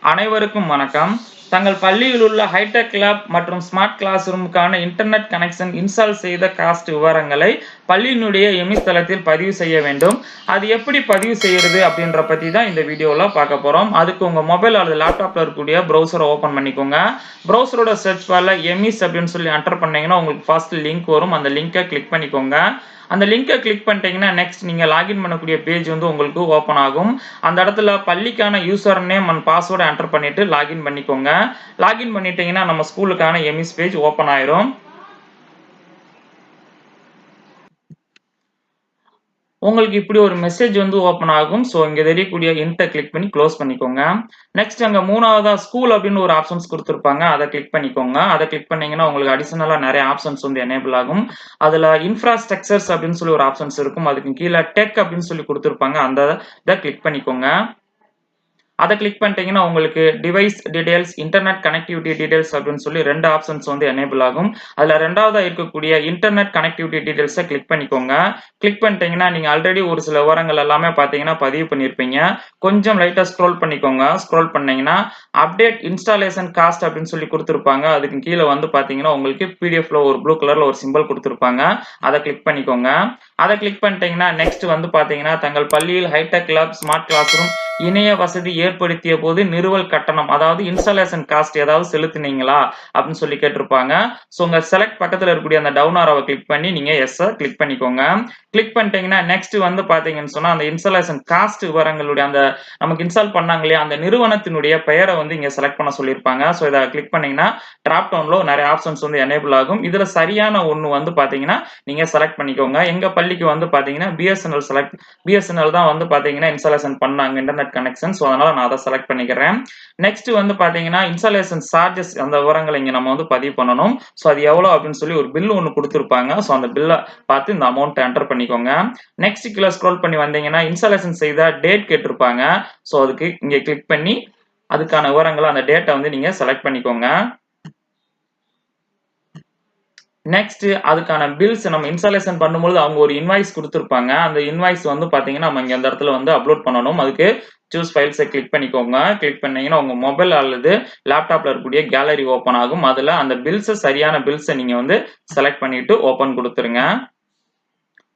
அனைவருக்கும் வணக்கம். தங்கள் பள்ளியில் உள்ள ஹைடெக் லேப் மற்றும் ஸ்மார்ட் கிளாஸ் ரூமுக்கான இன்டர்நெட் கனெக்ஷன் இன்ஸ்டால் செய்த காஸ்ட் விவரங்களை பள்ளியினுடைய எமிஸ் தளத்தில் பதிவு செய்ய வேண்டும். அது எப்படி பதிவு செய்யறது அப்படின்ற பத்தி தான் இந்த வீடியோல பார்க்க போறோம். அதுக்கு உங்க மொபைல் அல்லது லேப்டாப்ல இருக்கக்கூடிய ப்ரௌசரை ஓபன் பண்ணிக்கோங்க. ப்ரௌசரோட சர்ச் பார்ல எமிஸ் அப்படின்னு சொல்லி என்டர் பண்ணீங்கன்னா உங்களுக்கு ஃபர்ஸ்ட் லிங்க் வரும். அந்த லிங்கை கிளிக் பண்ணிக்கோங்க. அந்த லிங்கை கிளிக் பண்ணிட்டீங்கன்னா நெக்ஸ்ட் நீங்க லாகின் பண்ணக்கூடிய பேஜ் வந்து உங்களுக்கு ஓபன் ஆகும். அந்த இடத்துல பள்ளிக்கான user name and password enter பண்ணிட்டு லாகின் பண்ணிக்கோங்க. லாகின் பண்ணிட்டீங்கன்னா நம்ம ஸ்கூலுக்கான எமிஸ் பேஜ் ஓபன் ஆயிரும். உங்களுக்கு இப்படி ஒரு மெசேஜ் வந்து ஓபன் ஆகும். ஸோ இங்க தெரியக்கூடிய இன்ட்டை கிளிக் பண்ணி க்ளோஸ் பண்ணிக்கோங்க. நெக்ஸ்ட் அங்க மூணாவதா ஸ்கூல் அப்படின்னு ஒரு ஆப்ஷன்ஸ் கொடுத்துருப்பாங்க. அதை கிளிக் பண்ணிக்கோங்க. அதை கிளிக் பண்ணீங்கன்னா உங்களுக்கு அடிஷனலா நிறைய ஆப்ஷன்ஸ் வந்து எனேபிள் ஆகும். அதுல இன்ஃப்ராஸ்ட்ரக்சர்ஸ் அப்படின்னு சொல்லி ஒரு ஆப்ஷன்ஸ் இருக்கும். அதுக்கு கீழே டெக் அப்படின்னு சொல்லி கொடுத்துருப்பாங்க. அந்த இதை கிளிக் பண்ணிக்கோங்க. அதை கிளிக் பண்ணிட்டீங்கன்னா உங்களுக்கு device details, internet connectivity details அப்படின்னு சொல்லி ரெண்டு ஆப்ஷன்ஸ் வந்து எனேபிள் ஆகும். அதுல ரெண்டாவதா இருக்கக்கூடிய இன்டர்நெட் கனெக்டிவிட்டி டீடைல்ஸை கிளிக் பண்ணிக்கோங்க. கிளிக் பண்ணிட்டீங்கன்னா நீங்க ஆல்ரெடி ஒரு சில விவரங்கள் எல்லாமே பாத்தீங்கன்னா பதிவு பண்ணிருப்பீங்க. கொஞ்சம் லைட்டா ஸ்க்ரோல் பண்ணிக்கோங்க. ஸ்க்ரோல் பண்ணீங்கன்னா அப்டேட் இன்ஸ்டாலேஷன் காஸ்ட் அப்படின்னு சொல்லி கொடுத்துருப்பாங்க. அதுக்கு கீழே வந்து பாத்தீங்கன்னா உங்களுக்கு பிடிஎஃப்ல ஒரு ப்ளூ கலர்ல ஒரு சிம்பிள் கொடுத்துருப்பாங்க. அதை கிளிக் பண்ணிக்கோங்க. அதை கிளிக் பண்ணிட்டீங்கன்னா நெக்ஸ்ட் வந்து பாத்தீங்கன்னா தங்கள் பள்ளியில் hi tech lab smart classroom இணைய வசதி ஏற்படுத்திய போது நிறுவல் கட்டணம், அதாவது இன்ஸ்டாலேஷன் காஸ்ட் ஏதாவது செலுத்தினீங்களா அப்படின்னு சொல்லி கேட்டிருப்பாங்க. ஸோ உங்க செலக்ட் பக்கத்தில் இருக்கக்கூடிய அந்த டவுன் ஆரோவை கிளிக் பண்ணி நீங்க எஸ் கிளிக் பண்ணிக்கோங்க. கிளிக் பண்ணிட்டீங்கன்னா நெக்ஸ்ட் வந்து பாத்தீங்கன்னு சொன்னா அந்த இன்ஸ்டாலேஷன் காஸ்ட் விவரங்களுடைய அந்த நமக்கு இன்ஸ்டால் பண்ணாங்க இல்லையா அந்த நிறுவனத்தினுடைய பெயரை வந்து இங்க செலக்ட் பண்ண சொல்லியிருப்பாங்க. ஸோ இதை கிளிக் பண்ணீங்கன்னா டிராப் டவுன்ல நிறைய ஆப்ஷன்ஸ் வந்து எனேபிள் ஆகும். இதுல சரியான ஒண்ணு வந்து பாத்தீங்கன்னா நீங்க செலக்ட் பண்ணிக்கோங்க. எங்க பள்ளிக்கு வந்து பாத்தீங்கன்னா பிஎஸ்என்எல் தான் வந்து பாத்தீங்கன்னா இன்ஸ்டாலேஷன் பண்ணாங்க இன்டர்நெட் கனெக்ஷன். ஸோ அதனால நான் அதை செலக்ட் பண்ணிக்கிறேன். நெக்ஸ்ட் வந்து பாத்தீங்கன்னா இன்ஸ்டாலேஷன் சார்ஜஸ் அந்த விவரங்களை இங்க நம்ம வந்து பதிவு பண்ணணும். ஸோ அது எவ்வளவு அப்படின்னு சொல்லி ஒரு பில் ஒன்று கொடுத்துருப்பாங்க. ஸோ அந்த பில்லை பார்த்து இந்த அமௌண்ட் என்டர் பண்ணிக்கோங்க. நெக்ஸ்ட் கீழே ஸ்க்ரோல் பண்ணி வந்தீங்கன்னா இன்ஸ்டாலேஷன் செய்த டேட் கேட்டிருப்பாங்க. ஸோ அதுக்கு இங்க கிளிக் பண்ணி அதுக்கான விவரங்களை அந்த டேட்டை வந்து நீங்க செலக்ட் பண்ணிக்கோங்க. நெக்ஸ்ட் அதுக்கான பில்ஸ் நம்ம இன்ஸ்டாலேஷன் பண்ணும்போது அவங்க ஒரு இன்வாய்ஸ் கொடுத்துருப்பாங்க. அந்த இன்வாய்ஸ் வந்து பாத்தீங்கன்னா நம்ம இங்க இந்த இடத்துல வந்து அப்லோட் பண்ணணும். அதுக்கு சூஸ் ஃபைல்ஸை கிளிக் பண்ணிக்கோங்க. கிளிக் பண்ணீங்கன்னா உங்க மொபைல் அல்லது லேப்டாப்ல இருக்கக்கூடிய கேலரி ஓபன் ஆகும். அதுல அந்த பில்ஸை சரியான பில்ஸை நீங்க வந்து செலக்ட் பண்ணிட்டு ஓபன் கொடுத்துருங்க.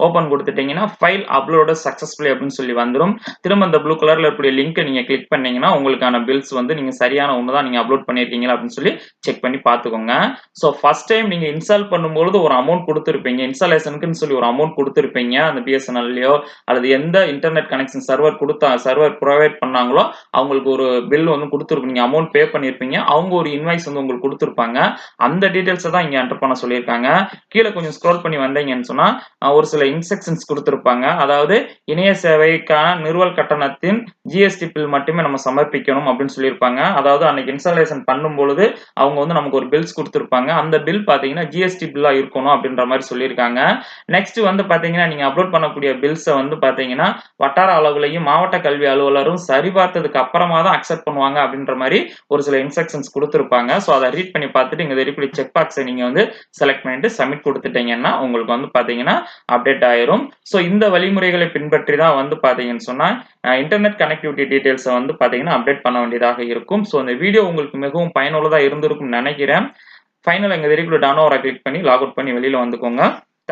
ஓபன் கொடுத்துட்டீங்கன்னா ஃபைல் அப்லோட் சக்சஸ்ஃபுல்லி அப்படின்னு சொல்லி வந்துடும். திரும்ப இந்த ப்ளூ கலர்ல இருக்கக்கூடிய லிங்கை நீங்க கிளிக் பண்ணீங்கன்னா உங்களுக்கான பில்ஸ் வந்து நீங்க சரியான ஒன்று தான் நீங்க அப்லோட் பண்ணிருக்கீங்களா அப்படின்னு சொல்லி செக் பண்ணி பார்த்துக்கோங்க. ஸோ ஃபர்ஸ்ட் டைம் நீங்க இன்ஸ்டால் பண்ணும்போது ஒரு அமௌண்ட் கொடுத்துருப்பீங்க. இன்ஸ்டாலேஷனுக்குன்னு சொல்லி ஒரு அமௌண்ட் கொடுத்துருப்பீங்க. அந்த பிஎஸ்என்எல்லையோ அல்லது எந்த இன்டர்நெட் கனெக்ஷன் சர்வர் ப்ரொவைட் பண்ணாங்களோ அவங்களுக்கு ஒரு பில் வந்து கொடுத்துருப்பீங்க. அமௌண்ட் பே பண்ணிருப்பீங்க. அவங்க ஒரு இன்வாய்ஸ் வந்து உங்களுக்கு கொடுத்துருப்பாங்க. அந்த டீடைல்ஸை தான் இங்க என்டர் பண்ண சொல்லியிருக்காங்க. கீழே கொஞ்சம் ஸ்க்ரோல் பண்ணி வந்தீங்கன்னு சொன்னா ஒரு சில இன்ஸ்ட்ரக்ஷன்ஸ் கொடுத்திருப்பாங்க. அதாவது இணைய சேவைக்கான நிறுவல் கட்டணத்தின் ஜிஎஸ்டி பில் மட்டுமே நம்ம சமர்ப்பிக்கணும் அப்படின்னு சொல்லியிருப்பாங்க. அதாவது அன்னைக்கு இன்ஸ்டாலேஷன் பண்ணும்பொழுது அவங்க வந்து நமக்கு ஒரு பில்ஸ் கொடுத்திருப்பாங்க. அந்த பில் பாத்தீங்கன்னா ஜிஎஸ்டி பில்லா இருக்கணும் அப்படின்ற மாதிரி சொல்லியிருக்காங்க. நெக்ஸ்ட் வந்து பாத்தீங்கன்னா நீங்க அப்லோட் பண்ணக்கூடிய பில்ஸை வந்து பாத்தீங்கன்னா வட்டார அளவுலையும் மாவட்ட கல்வி அலுவலரும் சரிபார்த்ததுக்கு அப்புறமா தான் அக்செப்ட் பண்ணுவாங்க அப்படின்ற மாதிரி ஒரு சில இன்ஸ்ட்ரக்ஷன்ஸ் கொடுத்திருப்பாங்க. ஸோ அதை ரீட் பண்ணி பார்த்துட்டு இங்க தெரியக்கூடிய செக் பாக்ஸை நீங்க வந்து செலக்ட் பண்ணிட்டு சப்மிட் கொடுத்துட்டீங்கன்னா உங்களுக்கு வந்து பாத்தீங்கன்னா அப்டேட் ஆயிரும். சோ இந்த வழிமுறைகளை பின்பற்றி தான் வந்து பாத்தீங்கன்னு சொன்னா இன்டர்நெட் கனெக்டிவிட்டி டீடைல்ஸை வந்து பாத்தீங்கன்னா அப்டேட் பண்ண வேண்டியதாக இருக்கும். சோ இந்த வீடியோ உங்களுக்கு மிகவும் பயனுள்ளதா இருந்திருக்கும் நினைக்கிறேன். ஃபைனல் இங்க தெரியக்கூடிய டவுன் ஆரோவை கிளிக் பண்ணி லாக் அவுட் பண்ணி வெளியில வந்துக்கோங்க.